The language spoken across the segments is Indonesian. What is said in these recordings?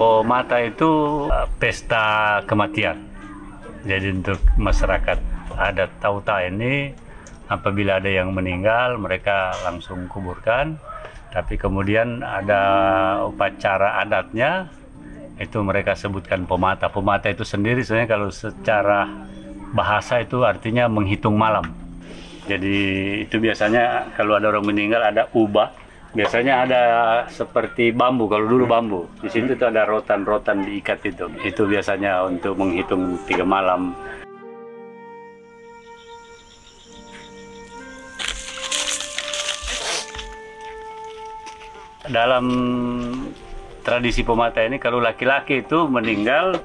Pomata itu pesta kematian. Jadi untuk masyarakat adat Tauta ini, apabila ada yang meninggal, mereka langsung kuburkan. Tapi kemudian ada upacara adatnya, itu mereka sebutkan pomata. Pomata itu sendiri sebenarnya kalau secara bahasa itu artinya menghitung malam. Jadi itu biasanya kalau ada orang meninggal ada ubah. Biasanya ada seperti bambu, kalau dulu bambu. Di situ tuh ada rotan-rotan diikat itu. Itu biasanya untuk menghitung 3 malam. Dalam tradisi Pomata ini, kalau laki-laki itu meninggal,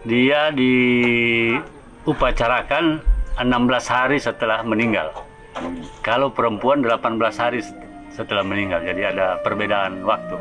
dia diupacarakan 16 hari setelah meninggal. Kalau perempuan 18 hari setelah meninggal, jadi ada perbedaan waktu.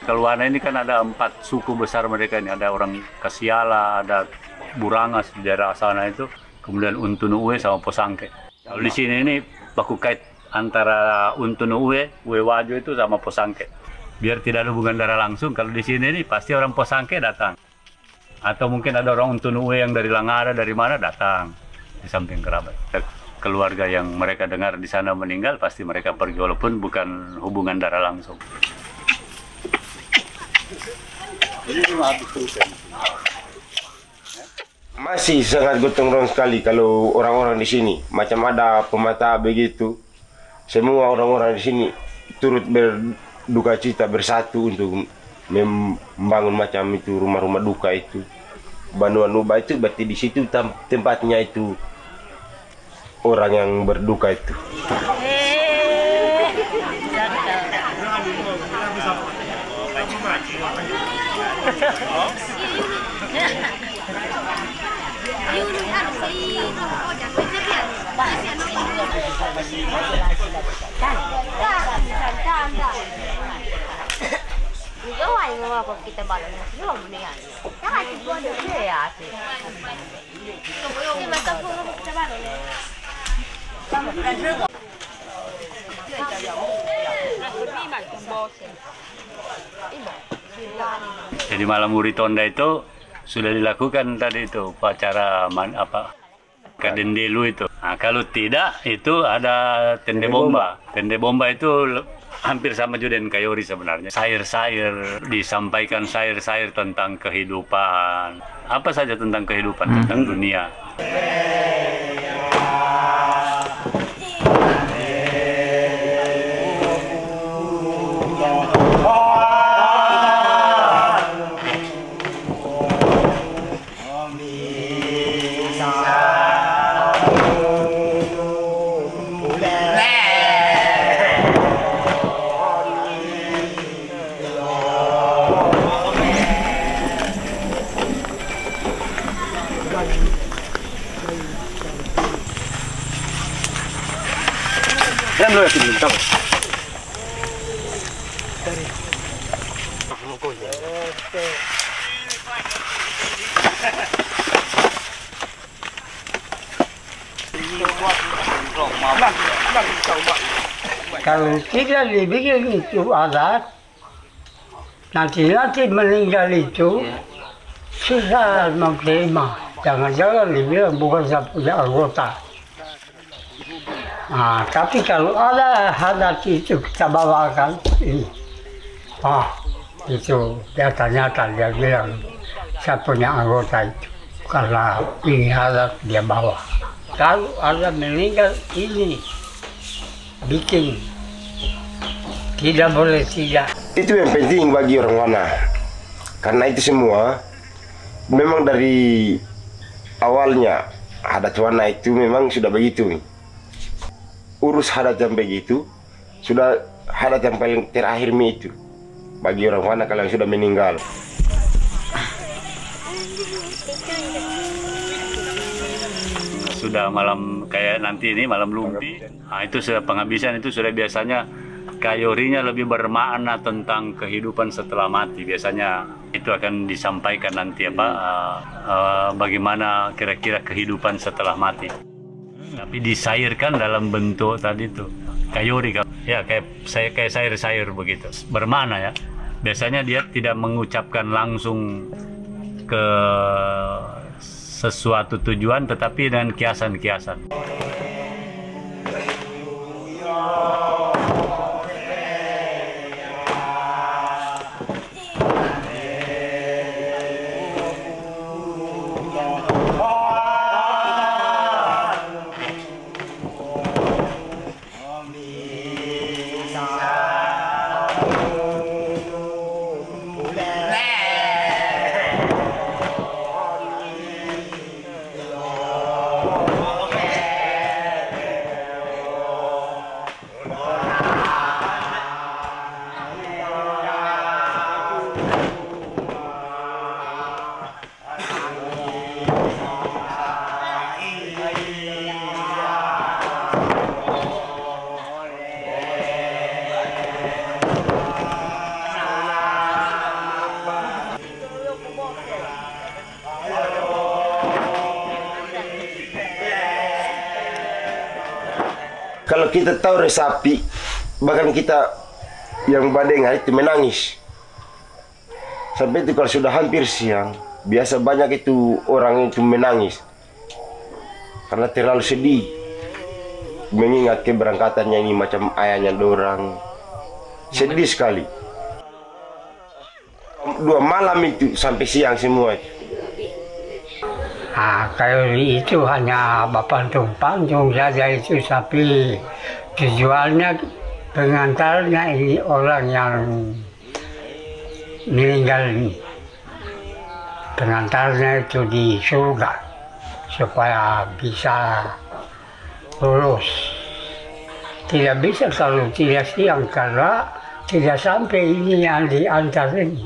Keluarga ini kan ada 4 suku besar mereka ini, ada orang Kasiala, ada Burangas di daerah sana itu, kemudian Untunuue sama Posangke. Kalau di sini ini baku kait antara Untunuue, Wewajo itu sama Posangke. Biar tidak ada hubungan darah langsung, kalau di sini ini pasti orang Posangke datang. Atau mungkin ada orang Untunuue yang dari Langara, dari mana datang di samping kerabat. Keluarga yang mereka dengar di sana meninggal, pasti mereka pergi walaupun bukan hubungan darah langsung. Masih sangat gotong royong sekali kalau orang-orang di sini. Macam ada pemata begitu, semua orang-orang di sini turut berduka cita bersatu untuk membangun macam itu rumah-rumah duka itu. Banduan Nuba itu berarti di situ tempatnya itu orang yang berduka itu. Kita balon belum nih ya. Jangan dibodoh ya sih. Kita balon kita balon. Jadi malam Uritonda itu sudah dilakukan tadi itu upacara kadendelu itu. Nah, kalau tidak itu ada tende bomba. Tende bomba itu hampir sama juga dengan kayori sebenarnya. Sair-sair, disampaikan sair-sair tentang kehidupan. Apa saja tentang kehidupan, tentang dunia. Lo ya pinjam kamu. Kalau tidak dibikin itu adat, nanti meninggal itu susah menerima. Jangan-jangan dibilang bukan punya anggota. Nah, tapi kalau ada adat itu kita bawakan ini, itu nyata-nyata dia bilang saya punya anggota itu karena ini adat dia bawa. Kalau ada meninggal ini bikin, tidak boleh tidak. Itu yang penting bagi orang Wana, karena itu semua memang dari awalnya adat Wana itu memang sudah begitu. Urus adat yang begitu sudah adat yang paling terakhir itu bagi orang Wana kalau yang sudah meninggal. Sudah malam kayak nanti ini malam lumpi, nah, itu sudah penghabisan, itu sudah biasanya kayorinya lebih bermakna tentang kehidupan setelah mati. Biasanya itu akan disampaikan nanti bagaimana kira-kira kehidupan setelah mati. tapi disairkan dalam bentuk tadi tuh kayori, ya kayak sayur-sayur begitu. Bermana ya. Biasanya dia tidak mengucapkan langsung ke sesuatu tujuan, tetapi dengan kiasan-kiasan. Kalau kita tahu resapi, bahkan kita yang badengar itu menangis. Sampai itu kalau sudah hampir siang, biasa banyak itu orang itu menangis. Karena terlalu sedih. Mengingat keberangkatannya ini macam ayahnya dorang. Sedih sekali. 2 malam itu sampai siang semua itu. Nah, kayori itu hanya papantung-pantung saja itu, tapi tujuannya pengantarnya ini orang yang meninggal ini. Pengantarnya itu di surga supaya bisa lulus. Tidak bisa kalau tidak siang karena tidak sampai ini yang diantar ini.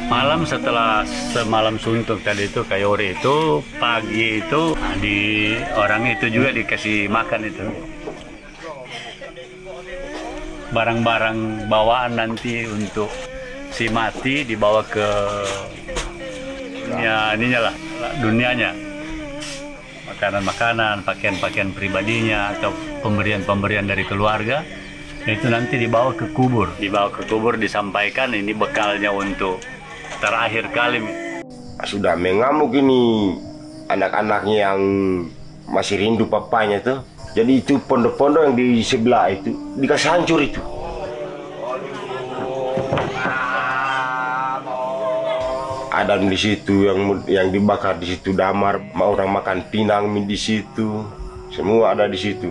Malam setelah semalam suntuk tadi itu kayori itu, pagi itu di orang itu juga dikasih makan itu. Barang-barang bawaan nanti untuk si mati dibawa ke ininya lah, dunianya. Makanan-makanan, pakaian-pakaian pribadinya atau pemberian-pemberian dari keluarga. Itu nanti dibawa ke kubur. Dibawa ke kubur disampaikan ini bekalnya untuk terakhir kali. Sudah mengamuk ini anak-anaknya yang masih rindu papanya tuh. Jadi itu pondok-pondok yang di sebelah itu dikasih hancur itu. Ada di situ yang dibakar di situ damar, mau orang makan pinang di situ, semua ada di situ.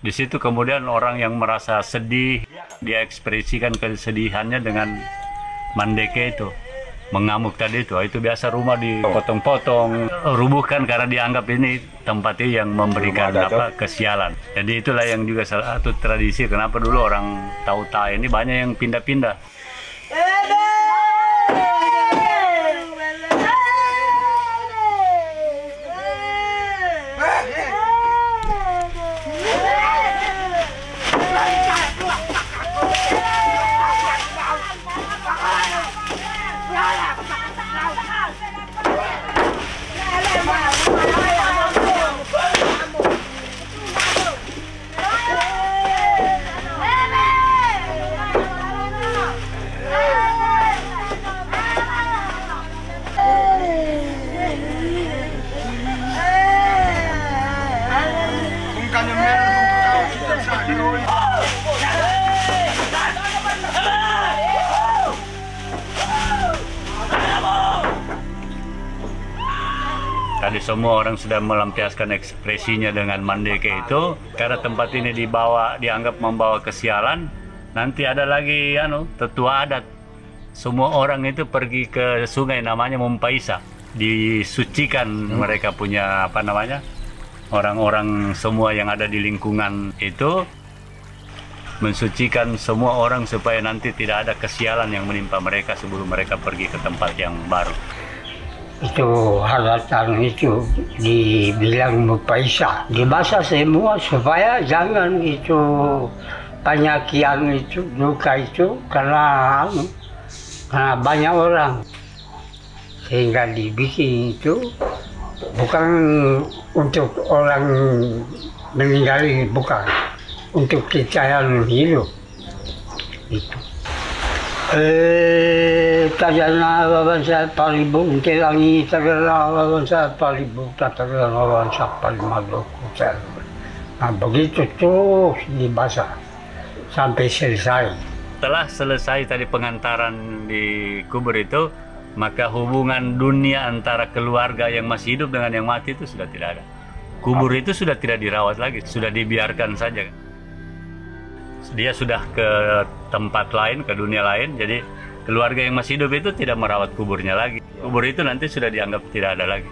Di situ kemudian orang yang merasa sedih, dia ekspresikan kesedihannya dengan mandeke itu, mengamuk tadi itu biasa rumah dipotong-potong, rubuhkan karena dianggap ini tempat yang memberikan kesialan. Jadi itulah yang juga salah satu tradisi kenapa dulu orang Tauta ini banyak yang pindah-pindah. Tadi semua orang sudah melampiaskan ekspresinya dengan mandeke itu. Karena tempat ini dianggap membawa kesialan. Nanti ada lagi tetua adat. Semua orang itu pergi ke sungai namanya Mumpaisa. Disucikan mereka punya orang-orang semua yang ada di lingkungan itu. Mensucikan semua orang supaya nanti tidak ada kesialan yang menimpa mereka sebelum mereka pergi ke tempat yang baru. Itu haratan itu dibilang Mumpaisa, dibaca semua supaya jangan itu penyakian itu, duka itu karena banyak orang, sehingga dibikin itu bukan untuk orang meninggal ini, bukan untuk kita yang hidup itu. Tajana lawansa palibu telangi tagala lawansa palibu tagala lawansa palimago kutel. Nah begitu terus dibaca sampai selesai. Setelah selesai tadi pengantaran di kubur itu, maka hubungan dunia antara keluarga yang masih hidup dengan yang mati itu sudah tidak ada. Kubur itu sudah tidak dirawat lagi, sudah dibiarkan saja. Dia sudah ke tempat lain, ke dunia lain, jadi keluarga yang masih hidup itu tidak merawat kuburnya lagi. Kubur itu nanti sudah dianggap tidak ada lagi.